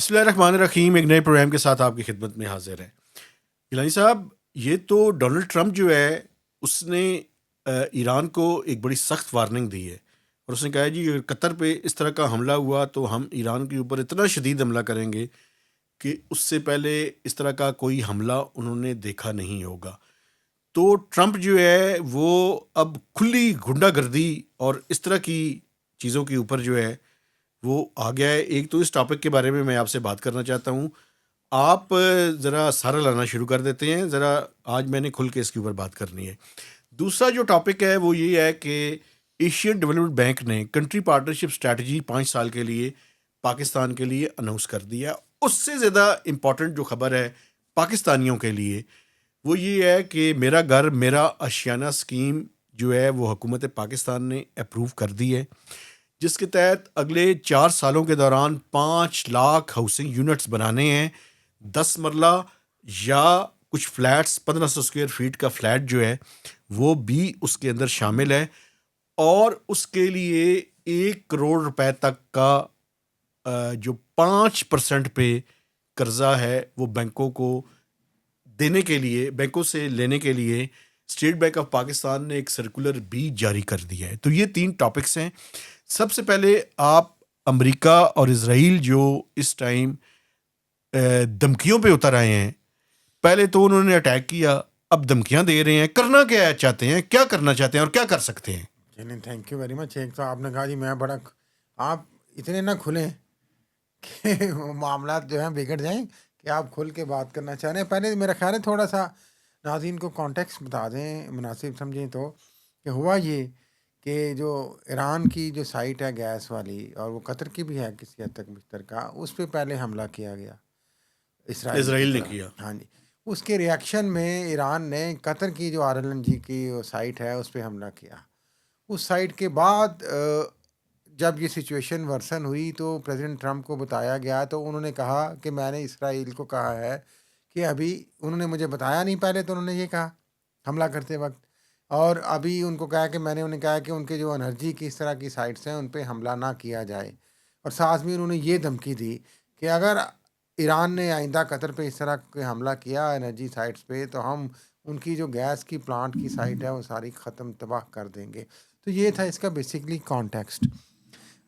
بسم اللہ الرحمن الرحیم. ایک نئے پروگرام کے ساتھ آپ کی خدمت میں حاضر ہے. گیلانی صاحب، یہ تو ڈونلڈ ٹرمپ جو ہے اس نے ایران کو ایک بڑی سخت وارننگ دی ہے، اور اس نے کہا ہے جی اگر قطر پہ اس طرح کا حملہ ہوا تو ہم ایران کے اوپر اتنا شدید حملہ کریں گے کہ اس سے پہلے اس طرح کا کوئی حملہ انہوں نے دیکھا نہیں ہوگا. تو ٹرمپ جو ہے وہ اب کھلی غنڈہ گردی اور اس طرح کی چیزوں کے اوپر جو ہے وہ آ گیا ہے. ایک تو اس ٹاپک کے بارے میں آپ سے بات کرنا چاہتا ہوں. آپ ذرا سارا لانا شروع کر دیتے ہیں. ذرا آج میں نے کھل کے اس کے اوپر بات کرنی ہے. دوسرا جو ٹاپک ہے وہ یہ ہے کہ ایشین ڈیولپمنٹ بینک نے کنٹری پارٹنرشپ اسٹریٹجی 5 سال کے لیے پاکستان کے لیے اناؤنس کر دیا. اس سے زیادہ امپورٹنٹ جو خبر ہے پاکستانیوں کے لیے وہ یہ ہے کہ میرا گھر میرا آشیانہ اسکیم جو ہے وہ حکومت پاکستان نے اپروو کر دی ہے، جس کے تحت اگلے 4 سالوں کے دوران 5 لاکھ ہاؤسنگ یونٹس بنانے ہیں. 10 مرلہ یا کچھ فلیٹس 1500 اسکوائر فیٹ کا فلیٹ جو ہے وہ بھی اس کے اندر شامل ہے، اور اس کے لیے 1 کروڑ روپے تک کا جو 5% پہ قرضہ ہے وہ بینکوں کو دینے کے لیے، بینکوں سے لینے کے لیے اسٹیٹ بینک آف پاکستان نے ایک سرکولر بھی جاری کر دیا ہے. تو یہ 3 ٹاپکس ہیں. سب سے پہلے آپ امریکہ اور اسرائیل جو اس ٹائم دھمکیوں پہ اتر آئے ہیں، پہلے تو انہوں نے اٹیک کیا، اب دھمکیاں دے رہے ہیں. کرنا کیا چاہتے ہیں، کیا کرنا چاہتے ہیں اور کیا کر سکتے ہیں؟ چلیں، تھینک یو ویری مچ. ایک تو آپ نے کہا جی میں بڑا، آپ اتنے نہ کھلیں کہ معاملات جو ہیں بگڑ جائیں کہ آپ کھل کے بات کرنا چاہ رہے ہیں. پہلے میرا خیال ہے تھوڑا سا ناظرین کو کانٹیکسٹ بتا دیں مناسب سمجھیں تو، کہ ہوا یہ کہ جو ایران کی جو سائٹ ہے گیس والی، اور وہ قطر کی بھی ہے کسی حد تک مشترکہ، اس پہ پہلے حملہ کیا گیا اسرائیل کی اسرائیل نے طرف. کیا. ہاں جی. اس کے ریئیکشن میں ایران نے قطر کی جو RLNG کی سائٹ ہے اس پہ حملہ کیا. اس سائٹ کے بعد جب یہ سچویشن ورسن ہوئی تو پریزیڈنٹ ٹرمپ کو بتایا گیا، تو انہوں نے کہا کہ میں نے اسرائیل کو کہا ہے کہ ابھی انہوں نے مجھے بتایا نہیں، پہلے تو انہوں نے یہ کہا حملہ کرتے وقت، اور ابھی ان کو کہا کہ میں نے انہیں کہا کہ ان کے جو انرجی کی اس طرح کی سائٹس ہیں ان پہ حملہ نہ کیا جائے. اور ساتھ میں انہوں نے یہ دھمکی دی کہ اگر ایران نے آئندہ قطر پہ اس طرح کے حملہ کیا انرجی سائٹس پہ، تو ہم ان کی جو گیس کی پلانٹ کی سائٹ ہے وہ ساری ختم تباہ کر دیں گے. تو یہ تھا اس کا بیسکلی کانٹیکسٹ.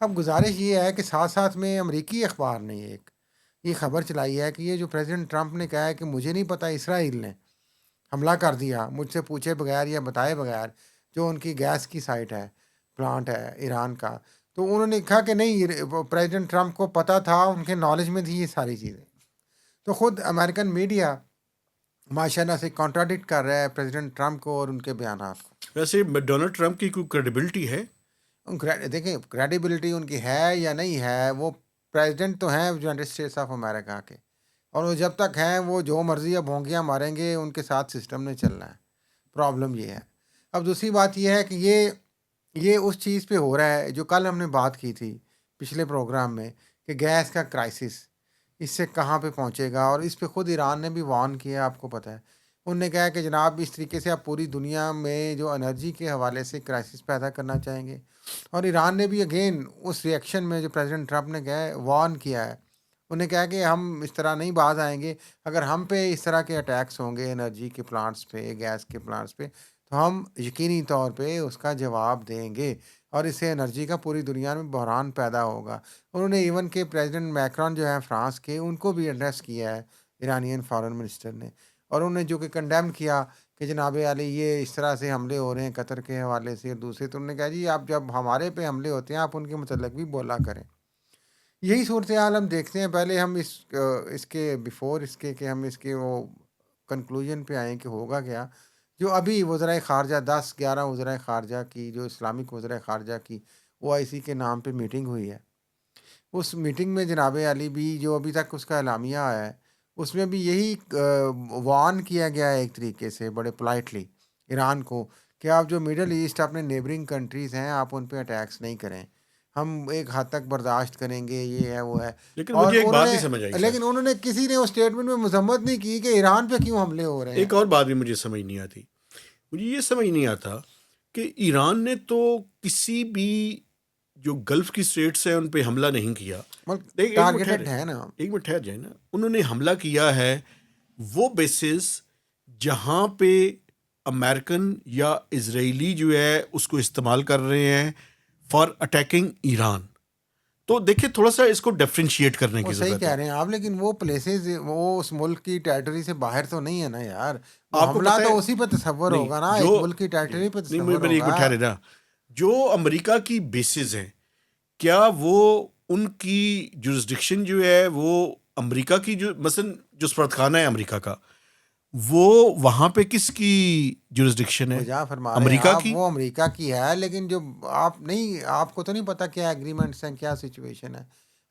اب گزارش یہ ہے کہ ساتھ ساتھ میں امریکی اخبار نے یہ خبر چلائی ہے کہ یہ جو پریزیڈنٹ ٹرمپ نے کہا ہے کہ مجھے نہیں پتہ اسرائیل نے حملہ کر دیا مجھ سے پوچھے بغیر یا بتائے بغیر، جو ان کی گیس کی سائٹ ہے، پلانٹ ہے ایران کا. تو انہوں نے کہا کہ نہیں، پریزیڈنٹ ٹرمپ کو پتہ تھا، ان کے نالج میں تھی یہ ساری چیزیں. تو خود امریکن میڈیا ماشاءاللہ سے کانٹراڈکٹ کر رہا ہے پریزیڈنٹ ٹرمپ کو اور ان کے بیانات کو. ویسے ڈونلڈ ٹرمپ کی کوئی کریڈیبلٹی ہے؟ دیکھیں کریڈیبلٹی ان کی ہے یا نہیں ہے، وہ پریزیڈنٹ تو ہیں یونائٹڈ اسٹیٹس آف امریکہ کے، اور وہ جب تک ہیں وہ جو مرضی یا بھونکیاں ماریں گے، ان کے ساتھ سسٹم نے چلنا ہے. پرابلم یہ ہے. اب دوسری بات یہ ہے کہ یہ اس چیز پہ ہو رہا ہے جو کل ہم نے بات کی تھی پچھلے پروگرام میں، کہ گیس کا کرائسس اس سے کہاں پہ پہنچے گا. اور اس پہ خود ایران نے بھی وارن کیا، آپ کو پتہ ہے. انہوں نے کہا کہ جناب اس طریقے سے آپ پوری دنیا میں جو انرجی کے حوالے سے کرائسس پیدا کرنا چاہیں گے. اور ایران نے بھی اگین اس ریئیکشن میں جو پریزیڈنٹ ٹرمپ نے کہا وارن کیا ہے، انہوں نے کہا کہ ہم اس طرح نہیں باز آئیں گے، اگر ہم پہ اس طرح کے اٹیکس ہوں گے انرجی کے پلانٹس پہ، گیس کے پلانٹس پہ، تو ہم یقینی طور پہ اس کا جواب دیں گے، اور اس سے انرجی کا پوری دنیا میں بحران پیدا ہوگا. انہوں نے ایون کہ پریزیڈنٹ میکرون جو ہیں فرانس کے، ان کو بھی ایڈریس کیا ہے ایرانین فارن منسٹر نے، اور انہوں نے جو کہ کنڈیم کیا کہ جناب علی یہ اس طرح سے حملے ہو رہے ہیں قطر کے حوالے سے اور دوسرے. تو انہوں نے کہا جی آپ جب ہمارے پہ حملے ہوتے ہیں آپ ان کے متعلق بھی بولا کریں. یہی صورتحال ہم دیکھتے ہیں. پہلے ہم اس کے بیفور اس کے کہ ہم اس کے وہ کنکلوژن پہ آئیں کہ ہوگا کیا. جو ابھی وزرائے خارجہ 10-11 وزرائے خارجہ کی، جو اسلامک وزرائے خارجہ کی OIC کے نام پہ میٹنگ ہوئی ہے، اس میٹنگ میں جناب علی بھی جو ابھی تک اس کا اعلامیہ آیا ہے، اس میں بھی یہی وارن کیا گیا ہے ایک طریقے سے بڑے پولائٹلی ایران کو، کہ آپ جو مڈل ایسٹ اپنے نیبرنگ کنٹریز ہیں آپ ان پہ اٹیکس نہیں کریں، ہم ایک حد تک برداشت کریں گے، یہ ہے وہ ہے. لیکن اور مجھے ایک انہوں بات نہیں سمجھ آئی سر. لیکن انہوں نے کسی نے اس اسٹیٹمنٹ میں مذمت نہیں کی کہ ایران پہ کیوں حملے ہو رہے ہیں. ایک اور بات بھی مجھے سمجھ نہیں آتی. مجھے یہ سمجھ نہیں آتا کہ ایران نے تو کسی بھی جو گلف کی اسٹیٹس ہیں ان پہ حملہ نہیں کیا. ایک منٹ ٹارگیٹڈ ٹھہرے، ہے نا. ایک منٹ ٹھہر جائے نا. انہوں نے حملہ کیا ہے وہ بیسز جہاں پہ امریکن یا اسرائیلی جو ہے اس کو استعمال کر رہے ہیں فار اٹیکنگ ایران. تو دیکھیں تھوڑا سا اس کو ڈیفرینشیٹ کرنے وہ کی صحیح ضرورت کہہ ہے. رہے ہیں آپ، لیکن وہ پلیسز وہ اس ملک کی ٹیریٹری سے باہر تو نہیں ہے نا یار. وہ آپ کو حملہ پتہ ہے تو اسی پہ تصور نہیں ہوگا نا، جو ایک ملک کی جی ٹیریٹری پہ نہیں تصور میرے ایک ہوگا. منٹ ٹھہرے نا. جو امریکہ کی بیسز ہیں کیا وہ ان کی جورسڈکشن جو ہے وہ امریکہ کی جو مثلا جو سفارتخانہ ہے امریکہ کا وہ وہاں پہ کس کی جورسڈکشن ہے؟ وجہ فرما رہے ہیں امریکہ آپ، کی. وہ امریکہ کی ہے، لیکن جو آپ کو تو نہیں پتا کیا ایگریمنٹس ہیں، کیا سچویشن ہے.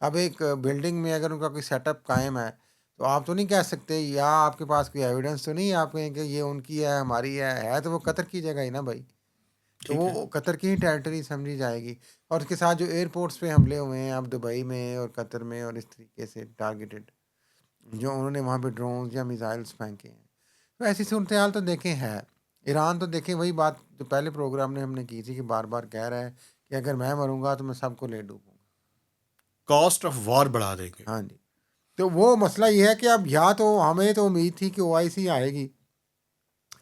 اب ایک بلڈنگ میں اگر ان کا کوئی سیٹ اپ قائم ہے تو آپ تو نہیں کہہ سکتے، یا آپ کے پاس کوئی ایویڈنس تو نہیں ہے آپ کہیں کہ یہ ان کی ہے ہماری ہے تو وہ قطر کی جگہ ہی نا بھائی. تو ٹھیک ہے وہ قطر کی ہی ٹیریٹری سمجھی جائے گی. اور اس کے ساتھ جو ایئرپورٹس پہ حملے ہوئے ہیں اب دبئی میں اور قطر میں، اور اس طریقے سے ٹارگیٹڈ جو انہوں نے وہاں پہ ڈرونز یا میزائلس پھینکے ہیں، تو ایسی صورتحال تو دیکھیں ہے. ایران تو دیکھیں وہی بات جو پہلے پروگرام نے ہم نے کی تھی کہ بار بار کہہ رہا ہے کہ اگر میں مروں گا تو میں سب کو لے ڈوبوں گا. کاسٹ آف وار بڑھا دیں گے. ہاں جی. تو وہ مسئلہ یہ ہے کہ اب یا تو ہمیں تو امید تھی کہ OIC آئے گی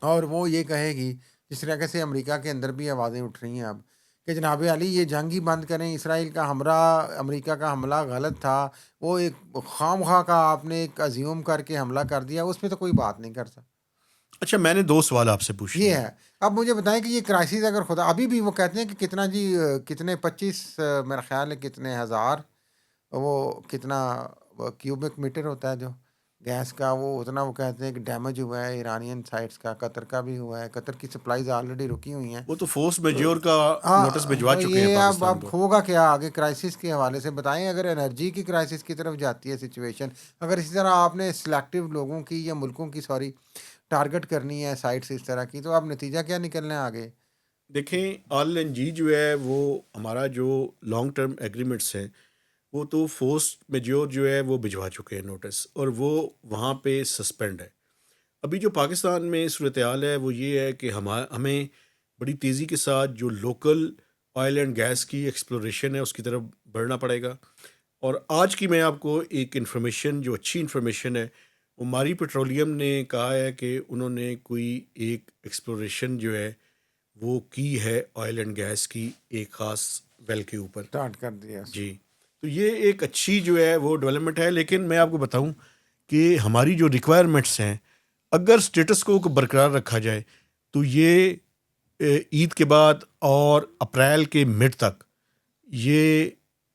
اور وہ یہ کہے گی، جس طریقے سے امریکہ کے اندر بھی آوازیں اٹھ رہی ہیں اب، کہ جناب علی یہ جنگ ہی بند کریں، اسرائیل کا حملہ، امریکہ کا حملہ غلط تھا، وہ ایک خام خواہ کا آپ نے ایک ازیوم کر کے حملہ کر دیا، اس پہ تو کوئی بات نہیں کرتا. اچھا میں نے 2 سوال آپ سے پوچھنے یہ ہیں. ہے. اب مجھے بتائیں کہ یہ کرائسس اگر خدا ابھی بھی وہ کہتے ہیں کہ کتنا جی کتنے 25 میرا خیال ہے کتنے ہزار، وہ کتنا کیوبک میٹر ہوتا ہے جو گیس کا، وہ اتنا وہ کہتے ہیں کہ ڈیمیج ہوا ہے ایرانین سائٹس کا، قطر کا بھی ہوا ہے، قطر کی سپلائیز آلریڈی رکی ہوئی ہیں. وہ تو فورس تو میجور کا نوٹس بھجوا چکے ہیں یہ پاکستان اب کو. ہوگا کیا آگے کرائسس کے حوالے سے بتائیں. اگر انرجی کی کرائسس کی طرف جاتی ہے سچویشن، اگر اسی طرح آپ نے سلیکٹیو لوگوں کی یا ملکوں کی ٹارگٹ کرنی ہے سائٹس اس طرح کی، تو اب نتیجہ کیا نکلنا ہے آگے؟ دیکھیں LNG جو ہے وہ ہمارا جو لانگ ٹرم ایگریمنٹس ہیں وہ تو فورس میجور جو ہے وہ بھجوا چکے ہیں نوٹس، اور وہ وہاں پہ سسپینڈ ہے. ابھی جو پاکستان میں صورتحال ہے وہ یہ ہے کہ ہمیں بڑی تیزی کے ساتھ جو لوکل آئل اینڈ گیس کی ایکسپلوریشن ہے اس کی طرف بڑھنا پڑے گا. اور آج کی میں آپ کو ایک انفارمیشن جو اچھی انفارمیشن ہے، وہ ماری پیٹرولیم نے کہا ہے کہ انہوں نے کوئی ایک ایکسپلوریشن جو ہے وہ کی ہے آئل اینڈ گیس کی ایک خاص ویل کے اوپر. اسٹارٹ کر دیا. جی تو یہ ایک اچھی جو ہے وہ ڈیولپمنٹ ہے. لیکن میں آپ کو بتاؤں کہ ہماری جو ریکوائرمنٹس ہیں اگر سٹیٹس کو برقرار رکھا جائے تو یہ عید کے بعد اور اپریل کے مڈ تک یہ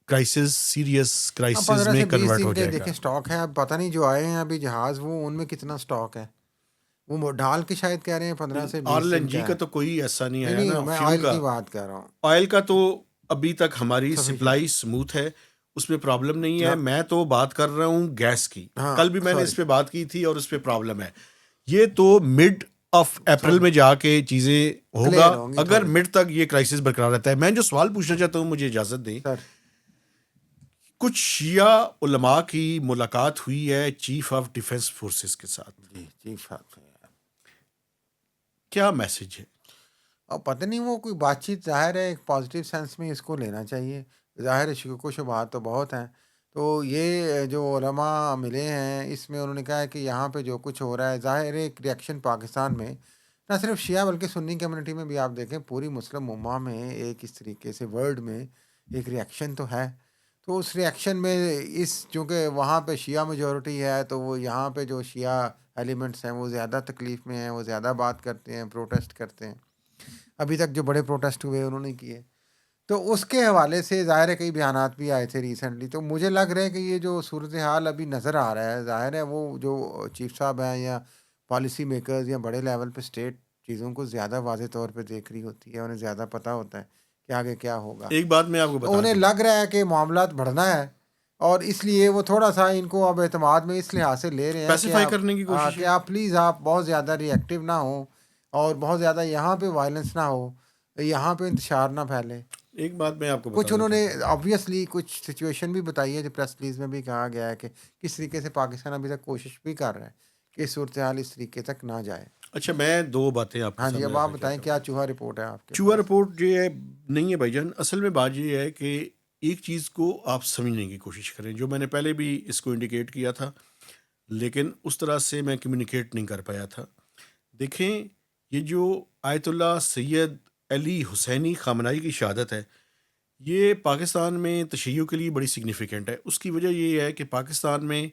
کرائسس سیریس اب کرائسس 15 میں سے 20 کنورٹ دن ہو کے جائے گا. دیکھیں سٹاک ہے. اب پتہ نہیں جو آئے ہیں ابھی جہاز وہ ان میں کتنا سٹاک ہے، وہ ڈال کے شاید کہہ رہے ہیں 15 سے 20 دن LNG کا کا ہے. تو کوئی ایسا نہیں آیا نہیں نا. میں فیول آئل کا، کی بات کر رہا ہوں. آئل کا تو ابھی تک ہماری سفیشینٹ. سپلائی سموتھ ہے، اس میں پرابلم نہیں ہے. ہاں میں تو بات کر رہا ہوں گیس کی. ہاں کل بھی میں نے سوری اس پہ بات کی تھی اور اس پہ پرابلم ہے. یہ تو مڈ آف اپریل سوری میں جا کے چیزیں ہوگا کلیئر ہوں گی اگر تھوڑی. مڈ تک یہ کرائسس برقرار رہتا ہے. میں جو سوال پوچھنا چاہتا ہوں مجھے اجازت دیں. سر کچھ شیعہ علماء کی ملاقات ہوئی ہے چیف آف ڈیفنس فورسز کے ساتھ. جی چیف صاحب، کیا میسج ہے؟ اور پتہ نہیں وہ کوئی بات چیت ظاہر ہے ایک پازیٹیو سینس میں اس کو لینا چاہیے. ظاہر ہے شکوک و شبہات تو بہت ہیں. تو یہ جو علماء ملے ہیں اس میں انہوں نے کہا ہے کہ یہاں پہ جو کچھ ہو رہا ہے ظاہر ہے ایک ریئیکشن پاکستان میں نہ صرف شیعہ بلکہ سنی کمیونٹی میں بھی آپ دیکھیں پوری مسلم امہ میں ایک اس طریقے سے ورلڈ میں ایک ریئیکشن تو ہے. تو اس ریئیکشن میں چونکہ وہاں پہ شیعہ میجورٹی ہے تو وہ یہاں پہ جو شیعہ ایلیمنٹس ہیں وہ زیادہ تکلیف میں ہیں، وہ زیادہ بات کرتے ہیں، پروٹیسٹ کرتے ہیں. ابھی تک جو بڑے پروٹیسٹ ہوئے انہوں نے کیے. تو اس کے حوالے سے ظاہر ہے کئی بیانات بھی آئے تھے ریسنٹلی. تو مجھے لگ رہا ہے کہ یہ جو صورتحال ابھی نظر آ رہا ہے ظاہر ہے وہ جو چیف صاحب ہیں یا پالیسی میکرز یا بڑے لیول پہ اسٹیٹ چیزوں کو زیادہ واضح طور پہ دیکھ رہی ہوتی ہے، انہیں زیادہ پتہ ہوتا ہے کہ آگے کیا ہوگا. ایک بات میں آپ کو تو بتا انہیں دوں. لگ رہا ہے کہ معاملات بڑھنا ہے اور اس لیے وہ تھوڑا سا ان کو اب اعتماد میں اس لحاظ سے لے رہے ہیں کہ اسپیسیفائی کرنے کی کوشش کہ ہے. آپ پلیز آپ بہت زیادہ ری ایکٹیو نہ ہوں اور بہت زیادہ یہاں پہ وائلنس نہ ہو، یہاں پہ انتشار نہ پھیلے. ایک بات میں آپ کو کچھ بتانا انہوں نے چاہتا ہوں. آبویسلی کچھ سچویشن بھی بتائی ہے جو پریس ریلیز میں بھی کہا گیا ہے کہ کس طریقے سے پاکستان ابھی تک کوشش بھی کر رہا ہے کہ صورتحال اس طریقے تک نہ جائے. اچھا میں دو باتیں آپ کے ہاں جی، سامنے اب آپ رکھنا بتائیں چاہتا ہوں. کیا چوہا رپورٹ ہے آپ کے چوہا پاس؟ رپورٹ جو ہے نہیں ہے بھائی جان. اصل میں بات یہ ہے کہ ایک چیز کو آپ سمجھنے کی کوشش کریں, جو میں نے پہلے بھی اس کو انڈیکیٹ کیا تھا لیکن اس طرح سے میں کمیونیکیٹ نہیں کر پایا تھا. دیکھیں, یہ جو آیت اللہ سید علی حسینی خامنائی کی شہادت ہے, یہ پاکستان میں تشیع کے لیے بڑی سگنیفیکنٹ ہے. اس کی وجہ یہ ہے کہ پاکستان میں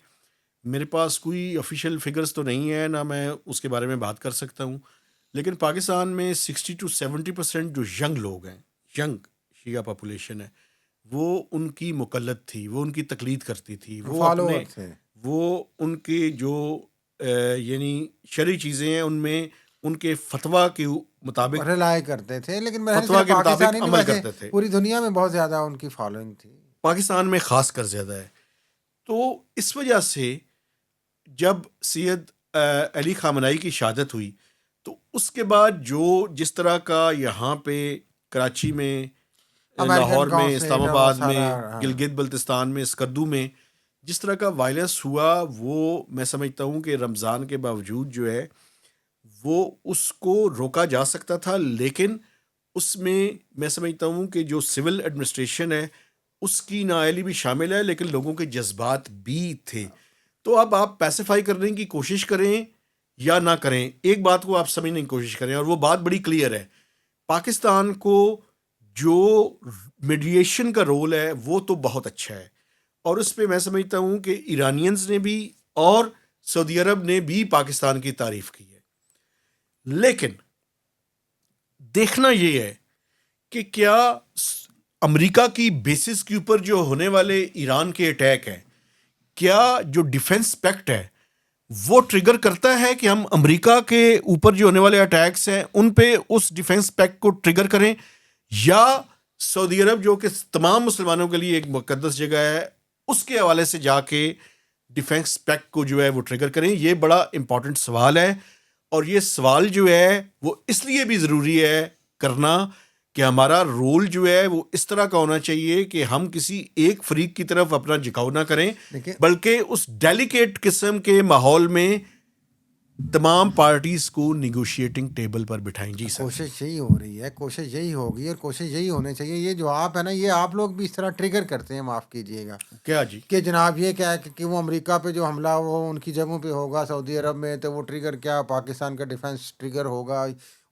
میرے پاس کوئی آفیشیل فگرز تو نہیں ہے, نہ میں اس کے بارے میں بات کر سکتا ہوں, لیکن پاکستان میں 60-70% جو ینگ لوگ ہیں, ینگ شیعہ پاپولیشن ہے, وہ ان کی مقلد تھی, وہ ان کی تقلید کرتی تھی, وہ اپنے فالوور تھے. وہ ان کے جو یعنی شرعی چیزیں ہیں ان میں ان کے فتویٰ کے مطابق رلائے کرتے تھے, لیکن میرا خیال فتویٰ صرف کے مطابق پاکستان ہی نہیں, عمل ویسے کرتے تھے. پوری دنیا میں بہت زیادہ ان کی فالوئنگ تھی. پاکستان میں خاص کر زیادہ ہے. تو اس وجہ سے جب سید علی خامنائی کی شہادت ہوئی تو اس کے بعد جو جس طرح کا یہاں پہ کراچی میں, امریکن لاہور میں, اسلام کونسلیٹ اور آباد سارا. میں, گلگت بلتستان میں, اسکردو میں جس طرح کا وائلنس ہوا, وہ میں سمجھتا ہوں کہ رمضان کے باوجود جو ہے وہ اس کو روکا جا سکتا تھا, لیکن اس میں سمجھتا ہوں کہ جو سول ایڈمنسٹریشن ہے اس کی نااہلی بھی شامل ہے, لیکن لوگوں کے جذبات بھی تھے. تو اب آپ پیسیفائی کرنے کی کوشش کریں یا نہ کریں, ایک بات کو آپ سمجھنے کی کوشش کریں, اور وہ بات بڑی کلیئر ہے. پاکستان کو جو میڈیشن کا رول ہے وہ تو بہت اچھا ہے, اور اس پہ میں سمجھتا ہوں کہ ایرانینز نے بھی اور سعودی عرب نے بھی پاکستان کی تعریف کی ہے. لیکن دیکھنا یہ ہے کہ کیا امریکہ کی بیسس کے اوپر جو ہونے والے ایران کے اٹیک ہیں, کیا جو ڈیفنس پیکٹ ہے وہ ٹریگر کرتا ہے کہ ہم امریکہ کے اوپر جو ہونے والے اٹیکس ہیں ان پہ اس ڈیفنس پیکٹ کو ٹریگر کریں, یا سعودی عرب جو کہ تمام مسلمانوں کے لیے ایک مقدس جگہ ہے اس کے حوالے سے جا کے ڈیفنس پیکٹ کو جو ہے وہ ٹریگر کریں. یہ بڑا امپورٹنٹ سوال ہے, اور یہ سوال جو ہے وہ اس لیے بھی ضروری ہے کرنا کہ ہمارا رول جو ہے وہ اس طرح کا ہونا چاہیے کہ ہم کسی ایک فریق کی طرف اپنا جھکاؤ نہ کریں, دیکھیں بلکہ اس ڈیلیکیٹ قسم کے ماحول میں تمام پارٹیز کو نیگوشیٹنگ ٹیبل پر بٹھائیں. جی سر. کوشش یہی ہو رہی ہے, کوشش یہی ہوگی اور کوشش یہی ہونے چاہیے. یہ جو آپ ہے نا, یہ آپ لوگ بھی اس طرح ٹریگر کرتے ہیں, معاف کیجیے گا, کیا جی؟ کہ جناب یہ کیا ہے کہ وہ امریکہ پہ جو حملہ وہ ان کی جگہوں پہ ہوگا سعودی عرب میں, تو وہ ٹریگر کیا پاکستان کا ڈیفنس ٹریگر ہوگا.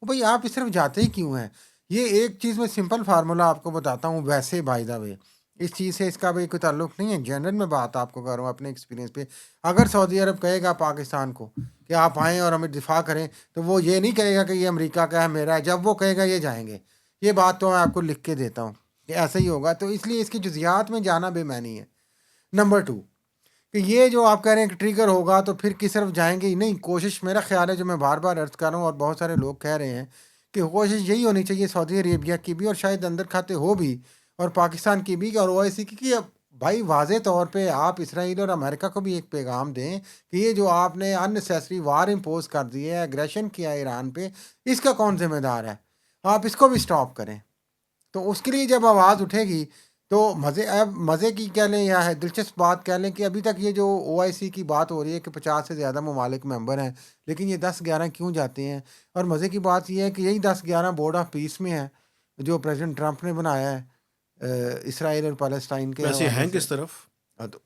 بھائی آپ اس طرف جاتے ہی کیوں ہیں؟ یہ ایک چیز میں سمپل فارمولا آپ کو بتاتا ہوں, ویسے بائی دا وے اس چیز سے اس کا بھی کوئی تعلق نہیں ہے, جنرل میں بات آپ کو کر رہا ہوں اپنے ایکسپیرینس پہ. اگر سعودی عرب کہے گا پاکستان کو کہ آپ آئیں اور ہمیں دفاع کریں, تو وہ یہ نہیں کہے گا کہ یہ امریکہ کا ہے میرا ہے, جب وہ کہے گا یہ جائیں گے. یہ بات تو میں آپ کو لکھ کے دیتا ہوں کہ ایسا ہی ہوگا. تو اس لیے اس کی جزیات میں جانا بے معنی ہے. نمبر 2 کہ یہ جو آپ کہہ رہے ہیں کہ ٹریگر ہوگا تو پھر کس طرف جائیں گے, نہیں. کوشش میرا خیال ہے, جو میں بار بار عرض کر رہا ہوں اور بہت سارے لوگ کہہ رہے ہیں, کہ کوشش یہی ہونی چاہیے سعودی عربیہ کی بھی, اور شاید اندر کھاتے ہو بھی, اور پاکستان کی بھی, اور OIC کی, کہ بھائی واضح طور پہ آپ اسرائیل اور امریکہ کو بھی ایک پیغام دیں کہ یہ جو آپ نے اننیسیسری وار امپوز کر دی ہے, ایگریشن کیا ایران پہ, اس کا کون ذمہ دار ہے, آپ اس کو بھی سٹاپ کریں. تو اس کے لیے جب آواز اٹھے گی تو مزے کی کہہ لیں یا ہے دلچسپ بات کہہ لیں کہ ابھی تک یہ جو OIC کی بات ہو رہی ہے کہ 50 سے زیادہ ممالک ممبر ہیں, لیکن یہ 10-11 کیوں جاتے ہیں. اور مزے کی بات یہ ہے کہ یہی 10-11 بورڈ آف پیس میں ہیں جو پریزیڈنٹ ٹرمپ نے بنایا ہے اسرائیل اور پیلسٹائن کے ویسے حوالے ہیں سے. کس طرف؟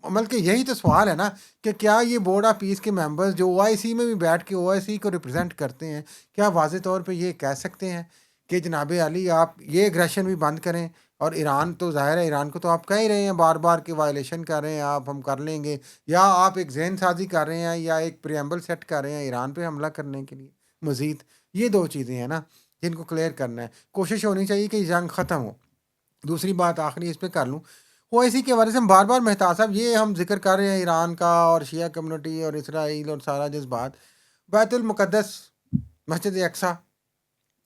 بلکہ یہی تو سوال ہے نا, کہ کیا یہ بورڈ آف پیس کے ممبرز جو OIC میں بھی بیٹھ کے OIC کو ریپرزینٹ کرتے ہیں, کیا واضح طور پہ یہ کہہ سکتے ہیں کہ جناب علی آپ یہ ایگریشن بھی بند کریں, اور ایران تو ظاہر ہے ایران کو تو آپ کہہ ہی رہے ہیں بار بار کہ وائلیشن کر رہے ہیں آپ, ہم کر لیں گے, یا آپ ایک ذہن سازی کر رہے ہیں یا ایک پریمبل سیٹ کر رہے ہیں ایران پہ حملہ کرنے کے لیے مزید. یہ 2 چیزیں ہیں نا جن کو کلیئر کرنا ہے. کوشش ہونی چاہیے کہ جنگ ختم ہو. دوسری بات آخری اس پہ کر لوں, OIC کے حوالے سے ہم بار بار مہتاز صاحب یہ ہم ذکر کر رہے ہیں ایران کا اور شیعہ کمیونٹی اور اسرائیل اور سارا جذبات. بیت المقدس مسجد اقصیٰ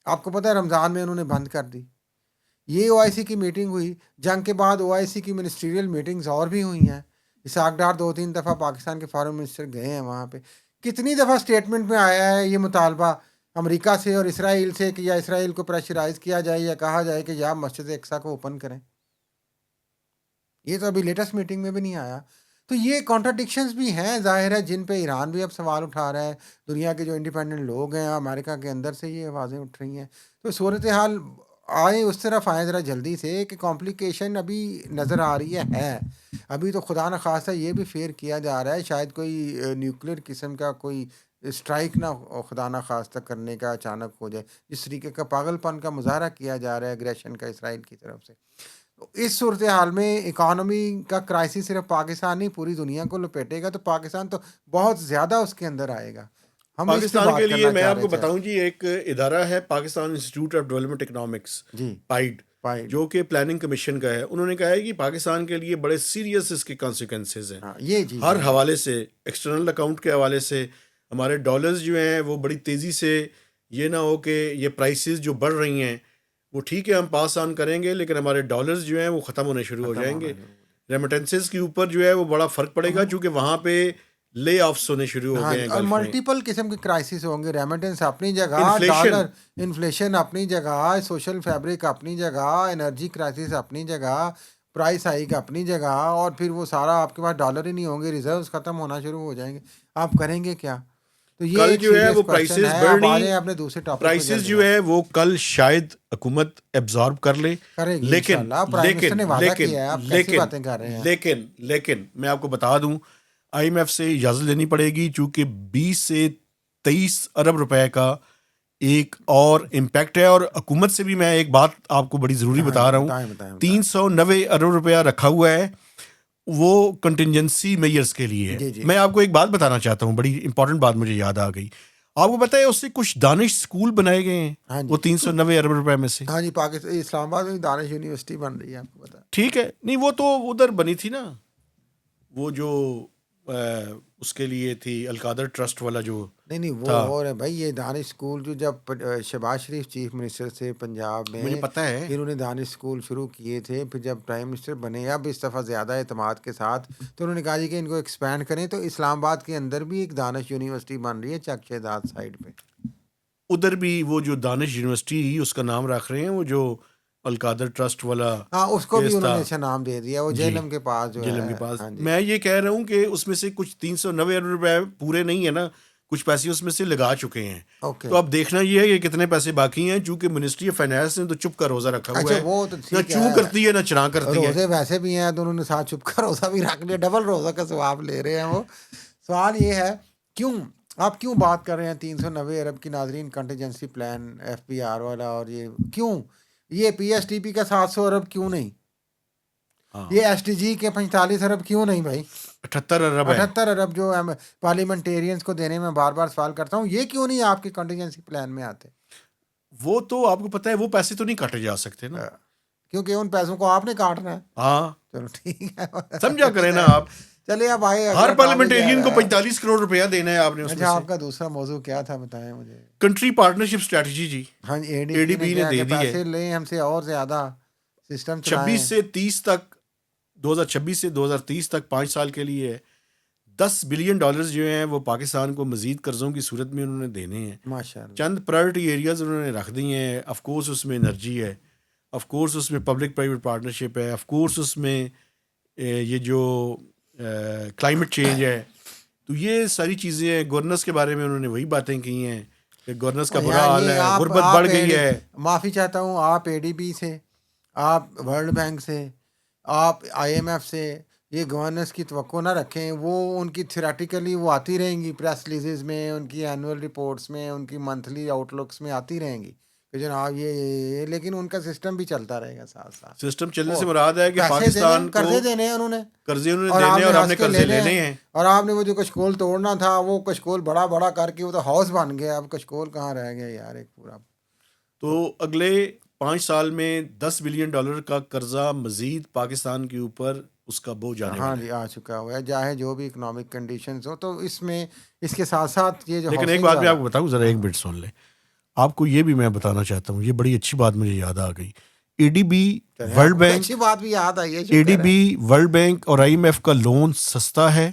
آپ کو پتہ ہے رمضان میں انہوں نے بند کر دی. یہ OIC کی میٹنگ ہوئی, جنگ کے بعد OIC کی منسٹریل میٹنگز اور بھی ہوئی ہیں. اسحاق ڈار 2-3 دفعہ پاکستان کے فارن منسٹر گئے ہیں وہاں پہ. کتنی دفعہ سٹیٹمنٹ میں آیا ہے یہ مطالبہ امریکہ سے اور اسرائیل سے کہ یا اسرائیل کو پریشرائز کیا جائے یا کہا جائے کہ یا مسجد اقصیٰ کو اوپن کریں. یہ تو ابھی لیٹسٹ میٹنگ میں بھی نہیں آیا. تو یہ کانٹرڈکشنز بھی ہیں ظاہر ہے، جن پہ ایران بھی اب سوال اٹھا رہا ہے، دنیا کے جو انڈیپینڈنٹ لوگ ہیں امریکہ کے اندر سے یہ آوازیں اٹھ رہی ہیں. تو صورتحال آئے اس طرف آئیں ذرا جلدی سے کہ کمپلیکیشن ابھی نظر آ رہی ہے. ابھی تو خدا نخواستہ یہ بھی فیئر کیا جا رہا ہے شاید کوئی نیوکلیر قسم کا کوئی اسٹرائک نہ خدا نخواستہ کرنے کا اچانک ہو جائے، جس طریقے کا پاگل پن کا مظاہرہ کیا جا رہا ہے اگریشن کا اسرائیل کی طرف سے. اس صورتحال میں اکانومی کا کرائسس صرف پاکستان نہیں پوری دنیا کو لپیٹے گا، تو پاکستان تو بہت زیادہ اس کے اندر آئے گا. ہم اس پہ پاکستان کے بات لیے کرنا میں چاہ آپ رہے کو تھے. بتاؤں جی، ایک ادارہ ہے Pakistan Institute of Development Economics, جی پائڈ، فائن. جو کہ پلاننگ کمیشن کا ہے. انہوں نے کہا ہے کہ پاکستان کے لیے بڑے سیریس اس کے کانسیکوینسز ہیں ہاں یہ چیز ہر ہے. حوالے سے. ایکسٹرنل اکاؤنٹ کے حوالے سے ہمارے ڈالرز جو ہیں وہ بڑی تیزی سے، یہ نہ ہو کہ یہ پرائسز جو بڑھ رہی ہیں وہ ٹھیک ہے ہم پاس آن کریں گے، لیکن ہمارے ڈالرز جو ہیں وہ ختم ہونے شروع ہو جائیں گے. ریمیٹنسز کے اوپر جو ہے وہ بڑا فرق پڑے گا، چونکہ وہاں پہ لے آفس ہونے شروع ہو ہاں گئے جی، ہیں اور گلف میں. ملٹیپل قسم کے کرائسس ہوں گے. ریمیٹنس اپنی جگہ، انفلیشن، ڈالر انفلیشن اپنی جگہ، سوشل فیبرک اپنی جگہ، انرجی کرائسس اپنی جگہ، پرائس ہائیک اپنی جگہ، اور پھر وہ سارا آپ کے پاس ڈالر ہی نہیں ہوں گے، ریزروز ختم ہونا شروع ہو جائیں گے. آپ کریں گے کیا؟ تو یہ کل ایک جو ہے سیریس وہ کوشچن پرائسز ہے. آپ آ بڑھنی، جائیں اپنے دوسرے ٹاپک پہ پرائسز جلدی جو ہے وہ کل شائی حکومت ایبزارب کر لے. کرے گی لیکن انشاءاللہ. پرائم منسٹر نے وعدہ لیکن کیا ہے، آپ کیسی لیکن باتیں کر رہے ہیں؟ لیکن میں آپ کو بتا دوں، آئی ایم ایف سے اجازت لینی پڑے گی، چونکہ 20 سے 23 ارب روپے کا ایک اور امپیکٹ ہے. اور حکومت سے بھی میں ایک بات آپ کو بڑی ضروری ہاں بتا جی، رہا ہوں، بتائیں. 390 ارب روپیہ رکھا ہوا ہے وہ کنٹینجنسی میئرز کے لیے ہے. جی میں آپ کو ایک بات بتانا چاہتا ہوں، بڑی امپورٹنٹ بات مجھے یاد آ گئی. آپ کو پتہ ہے اس سے کچھ دانش اسکول بنائے گئے ہیں ہاں وہ جی 390 ارب روپے میں سے. ہاں جی، پاکستان اسلام آباد میں دانش یونیورسٹی بن رہی ہے، آپ کو پتا. ٹھیک ہے، نہیں وہ تو ادھر بنی تھی نا، وہ جو اس کے لیے تھی القادر ٹرسٹ والا جو نہیں وہ تھا. اور ہے بھائی. یہ دانش اسکول جو جب شہباز شریف چیف منسٹر سے پنجاب مجھے میں، پتہ ہے، پھر انہیں دانش اسکول شروع کیے تھے. پھر جب پرائم منسٹر بنے اب اس دفعہ زیادہ اعتماد کے ساتھ، تو انہوں نے کہا جی کہ ان کو ایکسپینڈ کریں. تو اسلام آباد کے اندر بھی ایک دانش یونیورسٹی بن رہی ہے چک شہزاد سائڈ پہ. ادھر بھی وہ جو دانش یونیورسٹی اس کا نام رکھ رہے ہیں، وہ جو القادر ٹرسٹ والا ہاں اس کو بھی کیس انہوں تھا نے اچھا نام دے دیا. وہ جی جہلم کے پاس جو جہلم ہے. کے پاس. ہاں جی میں یہ کہہ رہا ہوں کہ اس میں سے کچھ 390 ارب روپے پورے نہیں ہے نا، کچھ پیسے اس میں سے لگا چکے ہیں. اوکے. تو اب دیکھنا یہ ہے کہ کتنے پیسے باقی ہیں، چونکہ منسٹری آف فائنانس نے تو چپ کا روزہ رکھا ہوا اچھا ہے، وہ تو نہ ٹھیک چوں ہے، کرتی ہے نہ چنا کرتی ہے. روزے ویسے بھی ہیں تو انہوں نے ساتھ چھپ کر روزہ بھی رکھ لیا، ڈبل روزہ کا ثواب لے رہے ہیں وہ. سوال یہ ہے کیوں آپ کیوں بات کر رہے ہیں 390 ارب کی؟ ناظرین contingency plan F P R والا، اور یہ کیوں یہ پی ایس ٹی پی کا 700 ارب کیوں نہیں؟ یہ ایس ٹی جی کے 45 ارب کیوں نہیں بھائی؟ 78 ارب ہے. 78 ارب جو پارلیمنٹیرینز کو دینے میں بار بار سوال کرتا ہوں، یہ کیوں نہیں آپ کے کنٹینجنسی پلان میں آتے؟ وہ تو آپ کو پتہ ہے وہ پیسے تو نہیں کاٹے جا سکتے نا، کیونکہ ان پیسوں کو آپ نے کاٹنا ہے. ہاں چلو ٹھیک ہے، سمجھا کریں نا آپ. چلیے اب آئے ہر اگلا پارلیمنٹیرین کو ٹاپک. 45 کروڑ روپیہ دینا ہے آپ نے اس میں اچھا سے. آپ کا دوسرا موضوع کیا تھا بتائیں مجھے. کنٹری پارٹنرشپ اسٹریٹجی جی، ہاں جی، اے اے ڈی ڈی بی نے نے کیا دے کہ دی ہے پیسے لیں ہم سے اور زیادہ سسٹم 26 چلائیں. سے 30 تک، 2026 سے 2030 تک 5 سال کے لیے $10 بلین جو ہیں وہ پاکستان کو مزید قرضوں کی صورت میں انہوں نے دینے ہیں. ماشاء اللہ. چند پرائرٹی ایریاز انہوں نے رکھ دی ہیں. آف کورس اس میں انرجی ہے، آف کورس اس میں پبلک پرائیویٹ پارٹنرشپ ہے، آف کورس اس میں یہ جو کلائمیٹ چینج ہے. تو یہ ساری چیزیں ہیں. گورننس کے بارے میں انہوں نے وہی باتیں کی ہیں کہ گورننس کا برا حال ہے، غربت بڑھ گئی ہے. معافی چاہتا ہوں، آپ اے ڈی بی سے، آپ ورلڈ بینک سے، آپ آئی ایم ایف سے یہ گورننس کی توقع نہ رکھیں. وہ ان کی تھیوریٹیکلی وہ آتی رہیں گی پریس ریلیزز میں، ان کی اینول رپورٹس میں، ان کی منتھلی آؤٹ لکس میں آتی رہیں گی کہ جناب یہ لیکن ان کا سسٹم بھی چلتا رہے گا ساتھ ساتھ. سسٹم چلنے سے مراد ہے کہ پیسے دینے، پاکستان کو قرضے دینے ہیں انہوں نے، قرضے انہوں نے اور آپ دینے اور ہم ہنس نے کے قرضے لینے ہیں. اور آپ نے وہ جو کشکول توڑنا تھا وہ کشکول بڑا بڑا کر کے وہ تو ہاؤس بن گیا. اب کشکول کہاں رہ گیا یار ایک پورا. تو اگلے 5 سال میں $10 بلین کا قرضہ مزید پاکستان کے اوپر اس کا بوجھ آنے ہاں والا ہے. جی آ چکا ہوا ہے، چاہے جو بھی اکنامک کنڈیشنز ہو. تو اس میں اس کے ساتھ ساتھ یہ جو لیکن ایک ہاؤسنگ بات میں والا، آپ کو بتاؤں، ذرا ایک منٹ سن لیں. آپ کو یہ بھی میں بتانا چاہتا ہوں، یہ بڑی اچھی بات مجھے یاد آ گئی. اے ڈی بی ورلڈ بینک، اچھی بات بھی یاد آئی ہے، اے ڈی شکر ہے. بی ورلڈ بینک اور آئی ایم ایف کا لون سستا ہے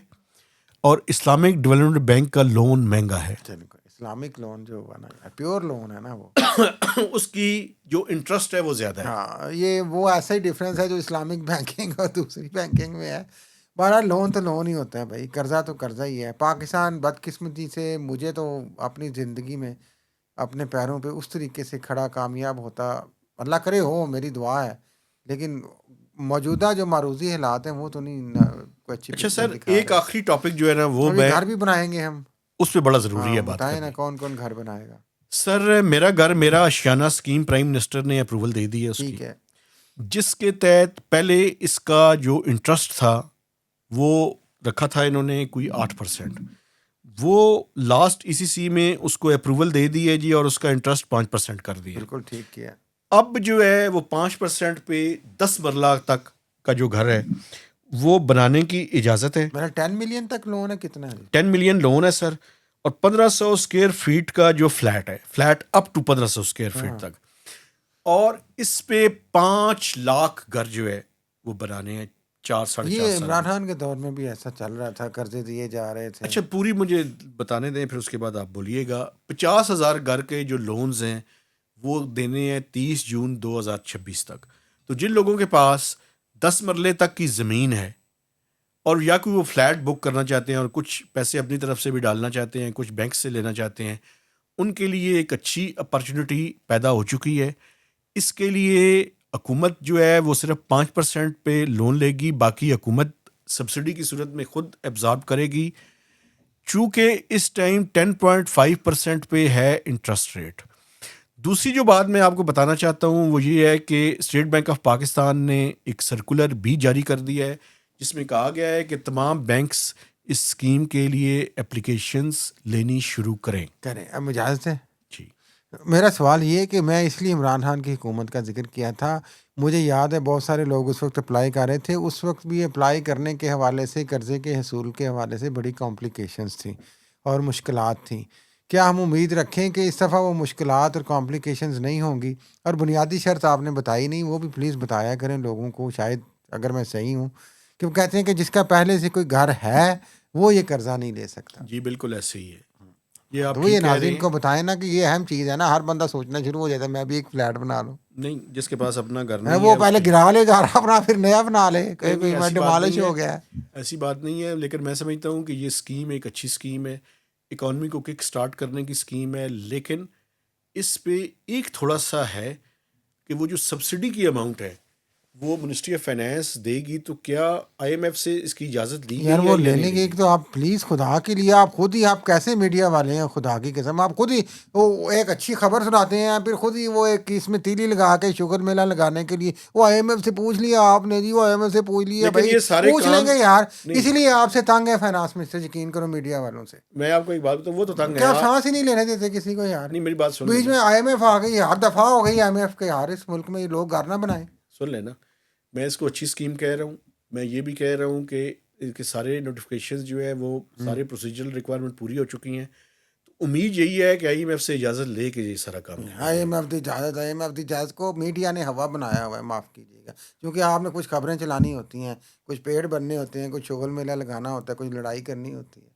اور اسلامک ڈیولپمنٹ بینک کا لون مہنگا ہے. اسلامک لون جو ہوا نا پیور لون ہے نا وہ اس کی جو انٹرسٹ ہے وہ زیادہ ہے. ہاں یہ وہ ایسا ہی ڈفرینس ہے جو اسلامک بینکنگ اور دوسری بینکنگ میں ہے. بہرحال لون تو لون ہی ہوتا ہے بھائی، قرضہ تو قرضہ ہی ہے. پاکستان بدقسمتی سے مجھے تو اپنی زندگی میں اپنے پیروں پہ اس طریقے سے کھڑا کامیاب ہوتا اللہ کرے ہو، میری دعا ہے، لیکن موجودہ جو معروضی حالات ہیں وہ تو نہیں کوئی اچھی اچھا پکچر سر، دکھا ایک رہے. آخری ٹاپک جو ہے نا وہ ابھی میں گھر بھی بنائیں گے ہم. اس پہ بڑا ضروری ہے بات بتائیں نا کرنی. کون کون گھر بنائے گا. سر میرا گھر میرا اشیانہ اسکیم پرائم منسٹر نے اپروول دے دی ہے اس کی، ٹھیک ہے. جس کے تحت پہلے اس کا جو انٹرسٹ تھا وہ رکھا تھا انہوں نے کوئی 8%. وہ لاسٹ ECC میں اس کو اپروول دے دی ہے جی، اور اس کا انٹرسٹ 5% کر دیا. بالکل ٹھیک کیا. اب جو ہے وہ 5% پہ 10 مرلہ تک کا جو گھر ہے وہ بنانے کی اجازت ہے. میرا 10 ملین تک لون ہے. کتنا ہے؟ 10 ملین لون ہے سر، اور 1500 اسکوائر فیٹ کا جو فلیٹ ہے، flat up to 1500 square feet تک. اور اس پہ 5 لاکھ گھر جو ہے وہ بنانے ہیں 4-4.5 یہ سال عمران میں. خان کے دور میں بھی ایسا چل رہا تھا، قرضے دیے جا رہے تھے. اچھا پوری مجھے بتانے دیں، پھر اس کے بعد آپ بولیے گا. 50,000 گھر کے جو لونز ہیں وہ دینے ہیں 30 جون 2026 تک. تو جن لوگوں کے پاس 10 مرلے تک کی زمین ہے اور یا کوئی وہ فلیٹ بک کرنا چاہتے ہیں اور کچھ پیسے اپنی طرف سے بھی ڈالنا چاہتے ہیں، کچھ بینک سے لینا چاہتے ہیں، ان کے لیے ایک اچھی اپرچونٹی پیدا ہو چکی ہے. اس کے لیے حکومت جو ہے وہ صرف 5% پہ لون لے گی، باقی حکومت سبسڈی کی صورت میں خود ایبزارب کرے گی. چونکہ اس ٹائم 10.5% پہ ہے انٹرسٹ ریٹ. دوسری جو بات میں آپ کو بتانا چاہتا ہوں وہ یہ ہے کہ اسٹیٹ بینک آف پاکستان نے ایک سرکولر بھی جاری کر دیا ہے جس میں کہا گیا ہے کہ تمام بینکس اس اسکیم کے لیے اپلیکیشنز لینی شروع کریں. اب اجازت ہے. جی میرا سوال یہ ہے کہ میں اس لیے عمران خان کی حکومت کا ذکر کیا تھا. مجھے یاد ہے بہت سارے لوگ اس وقت اپلائی کر رہے تھے. اس وقت بھی اپلائی کرنے کے حوالے سے، قرضے کے حصول کے حوالے سے بڑی کمپلیکیشنز تھیں اور مشکلات تھیں. کیا ہم امید رکھیں کہ اس دفعہ وہ مشکلات اور کمپلیکیشنز نہیں ہوں گی؟ اور بنیادی شرط آپ نے بتائی نہیں، وہ بھی پلیز بتایا کریں لوگوں کو، شاید اگر میں صحیح ہوں، کہ وہ کہتے ہیں کہ جس کا پہلے سے کوئی گھر ہے وہ یہ قرضہ نہیں لے سکتا. جی بالکل ایسے ہی ہے. یہ آپ تو یہ ٹھیک کہہ رہے ناظرین ہیں. کو بتائیں نا کہ یہ اہم چیز ہے نا. ہر بندہ سوچنا شروع ہو جاتا ہے میں بھی ایک فلیٹ بنا لوں. نہیں، جس کے پاس اپنا گھر نہیں وہ ہے اس پہلے کے گرا لے گھر اپنا، پھر نیا بنا لے. نہیں کوئی میں ایسی بات ڈیمالش نہیں ہے، ہو گیا ہے. ایسی بات نہیں ہے. لیکن میں سمجھتا ہوں کہ یہ اسکیم ایک اچھی اسکیم ہے، اکانومی کو کک سٹارٹ کرنے کی اسکیم ہے. لیکن اس پہ ایک تھوڑا سا ہے کہ وہ جو سبسڈی کی اماؤنٹ ہے وہ منسٹری آف فائنینس دے گی. تو کیا IMF سے اس کی اجازت لی یار گئی ہے وہ یا لینے نہیں کی لی ایک گئی؟ تو آپ پلیز خدا کے لیے، آپ خود ہی، آپ کیسے میڈیا والے ہیں خدا کی قسم، آپ خود ہی وہ ایک اچھی خبر سناتے ہیں، پھر خود ہی وہ ایک اس میں تیلی لگا کے شوگر میلہ لگانے کے لیے وہ IMF سے پوچھ لیا آپ نے جی، وہ IMF سے پوچھ لیا. لیکن بھائی یہ سارے پوچھ لیں کام گے یار، نہیں. اسی لیے آپ سے تنگ ہے فائنانس منسٹر، یقین کرو میڈیا والوں سے. میں آپ کو ایک بات بتاؤں، وہ تو تنگ ہے کیا آپ سانس ہی نہیں لینے دیتے کسی کو یار؟ نہیں میری بات سن بیچ لینا، میں IMF آ گئی، ہر دفعہ ہو گئی IMF کے یار. اس ملک میں یہ لوگ گھر نہ بنائیں. سن لینا. میں اس کو اچھی اسکیم کہہ رہا ہوں. میں یہ بھی کہہ رہا ہوں کہ سارے نوٹیفیکیشنز جو ہے وہ سارے پروسیجرل ریکوائرمنٹ پوری ہو چکی ہیں. تو امید یہی ہے کہ IMF سے اجازت لے کے یہ سارا کام کیا جائے. IMF کی اجازت، IMF کی اجازت کو میڈیا نے ہوا بنایا ہوا ہے، معاف کیجیے گا. کیونکہ آپ نے کچھ خبریں چلانی ہوتی ہیں، کچھ پیڑ بننے ہوتے ہیں، کچھ شغل میلہ لگانا ہوتا ہے، کچھ لڑائی کرنی ہوتی ہے.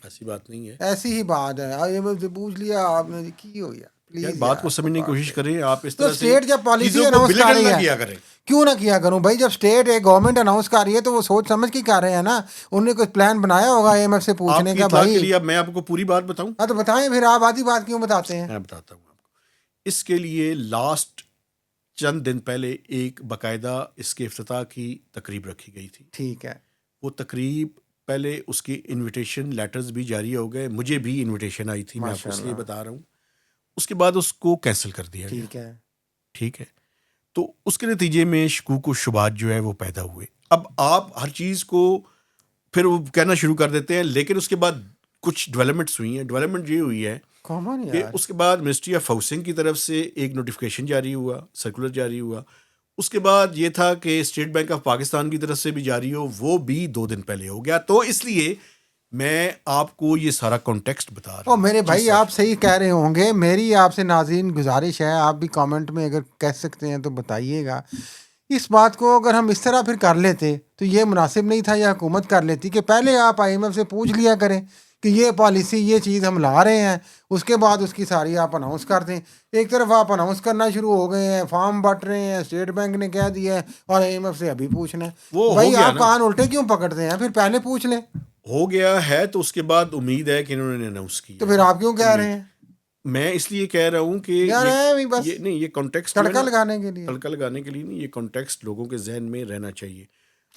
ایسی بات نہیں ہے ایسی ہی بات ہے. IMF سے پوچھ لیا آپ نے، کی ہو گیا یار، پلیز بات کو یار. سمجھنے کی کوشش کریں. آپ اس تو طرح سے اسٹیٹ جب پالیسی چیزوں کو اناؤنس کر بلگل رہی نہ ہے، کیا کریں. کیوں نہ کیا کروں بھائی؟ جب اسٹیٹ ایک گورنمنٹ اناؤنس کر رہی ہے تو وہ سوچ سمجھ کے کر رہے ہیں نا. انہوں نے کوئی پلان بنایا ہوگا IMF سے آپ پوچھنے کی کا. اطلاع کے بھائی لیے اب میں آپ کو پوری بات بتاؤں. ہاں تو بتائیں پھر، آپ آدھی بات کیوں بتاتے ہیں؟ میں بتاتا ہوں آپ کو. اس کے لیے لاسٹ چند دن پہلے ایک باقاعدہ اس کے افتتاح کی تقریب رکھی گئی تھی. ٹھیک ہے. وہ تقریب پہلے اس کی انویٹیشن لیٹرز بھی جاری ہو گئے، مجھے بھی انویٹیشن آئی تھی، میں آپ کو ماشاء اس لیے اللہ. بتا رہا ہوں. اس کے بعد اس کو کینسل کر دیا گیا. ٹھیک ہے. ٹھیک ہے. تو اس کے نتیجے میں شکوک و شبہات جو ہے وہ پیدا ہوئے. اب آپ ہر چیز کو پھر وہ کہنا شروع کر دیتے ہیں. لیکن اس کے بعد کچھ ڈیولپمنٹس ہوئی ہیں. ڈیولپمنٹ یہ ہوئی ہے کامن کہ یار. اس کے بعد منسٹری آف ہاؤسنگ کی طرف سے ایک نوٹیفیکیشن جاری ہوا، سرکولر جاری ہوا. اس کے بعد یہ تھا کہ اسٹیٹ بینک آف پاکستان کی طرف سے بھی جاری ہو، وہ بھی 2 دن پہلے ہو گیا. تو اس لیے میں آپ کو یہ سارا کانٹیکسٹ بتا رہا ہوں. میرے جی بھائی سر. آپ صحیح کہہ رہے ہوں گے. میری آپ سے ناظرین گزارش ہے، آپ بھی کامنٹ میں اگر کہہ سکتے ہیں تو بتائیے گا. اس بات کو اگر ہم اس طرح پھر کر لیتے تو یہ مناسب نہیں تھا، یا حکومت کر لیتی کہ پہلے آپ IMF سے پوچھ لیا کریں کہ یہ پالیسی یہ چیز ہم لا رہے ہیں, اس کے بعد اس کی ساری آپ اناؤنس کر دیں. ایک طرف آپ اناؤنس کرنا شروع ہو گئے ہیں, فارم بٹ رہے ہیں, اسٹیٹ بینک نے کہہ دیا ہے اور IMF سے ابھی پوچھنا ہے. وہ ہو بھائی گیا آپ نا, کان الٹے کیوں پکڑتے ہیں, پھر پہلے پوچھ لیں. ہو گیا ہے تو اس کے بعد امید ہے کہ انہوں نے اناؤنس کیا. تو پھر آپ کیوں کہہ رہے ہیں؟ میں اس لیے کہہ رہا ہوں کہ یار ہے بس یہ نہیں, یہ کانٹیکسٹ جو ہے تڑکا نا, لگانے کے لیے. تڑکا لگانے کے لیے نہیں, یہ کانٹیکسٹ لوگوں کے ذہن میں رہنا چاہیے.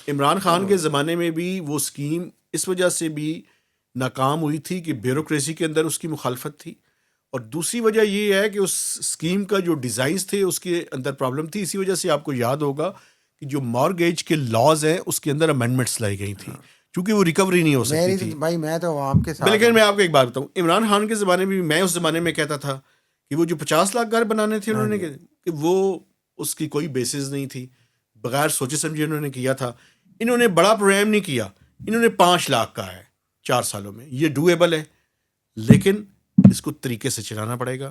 عمران خان کے زمانے میں بھی وہ اسکیم اس وجہ سے بھی ناکام ہوئی تھی کہ بیوروکریسی کے اندر اس کی مخالفت تھی, اور دوسری وجہ یہ ہے کہ اس اسکیم کا جو ڈیزائنز تھے اس کے اندر پرابلم تھی. اسی وجہ سے آپ کو یاد ہوگا کہ جو مارگیج کے لاز ہیں اس کے اندر امینڈمنٹس لائی گئی تھیں, کیونکہ وہ ریکوری نہیں ہو سکتی تھی. بھائی میں تو عوام کے ساتھ. لیکن میں آپ کو ایک بات بتاؤں, عمران خان کے زمانے میں بھی, میں اس زمانے میں کہتا تھا کہ وہ جو 50 لاکھ گھر بنانے تھے انہوں نے, کہ وہ اس کی کوئی بیسز نہیں تھی, بغیر سوچے سمجھے انہوں نے کیا تھا. انہوں نے بڑا پروگرام نہیں کیا, انہوں نے 5 لاکھ کا ہے 4 سالوں میں. یہ ڈویبل ہے, لیکن اس کو طریقے سے چلانا پڑے گا,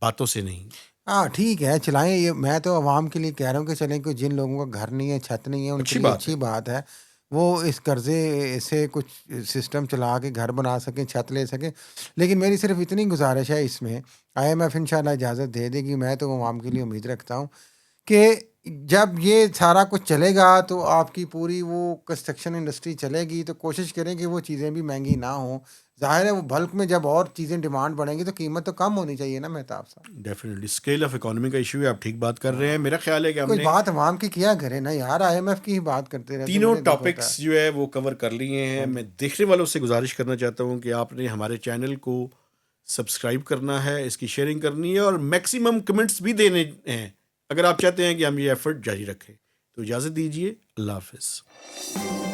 باتوں سے نہیں. ہاں ٹھیک ہے چلائیں. یہ میں تو عوام کے لیے کہہ رہا ہوں کہ چلیں کہ جن لوگوں کا گھر نہیں ہے, چھت نہیں ہے, ان کے لیے اچھی بات ہے, وہ اس قرضے سے کچھ سسٹم چلا کے گھر بنا سکیں, چھت لے سکیں. لیکن میری صرف اتنی گزارش ہے اس میں, IMF انشاءاللہ اجازت دے دے گی, میں تو عوام کے لیے امید رکھتا ہوں کہ جب یہ سارا کچھ چلے گا تو آپ کی پوری وہ کنسٹرکشن انڈسٹری چلے گی, تو کوشش کریں کہ وہ چیزیں بھی مہنگی نہ ہوں. ظاہر ہے وہ بلک میں جب اور چیزیں ڈیمانڈ بڑھیں گی تو قیمت تو کم ہونی چاہیے نا مہتاب صاحب. ڈیفینیٹلی اسکیل آف اکانومی کا ایشو ہے, آپ ٹھیک بات کر رہے ہیں. میرا خیال ہے کہ ہم کوئی نے بات عوام کی کیا کرے نا یار, IMF کی ہی بات کرتے رہتے. تینوں ٹاپکس جو ہے وہ کور کر لیے ہیں. میں دیکھنے والوں سے گزارش کرنا چاہتا ہوں کہ آپ نے ہمارے چینل کو سبسکرائب کرنا ہے, اس کی شیئرنگ کرنی ہے, اور میکسیمم کمنٹس بھی دینے ہیں اگر آپ چاہتے ہیں کہ ہم یہ ایفرٹ جاری رکھیں. تو اجازت دیجیے, اللہ حافظ.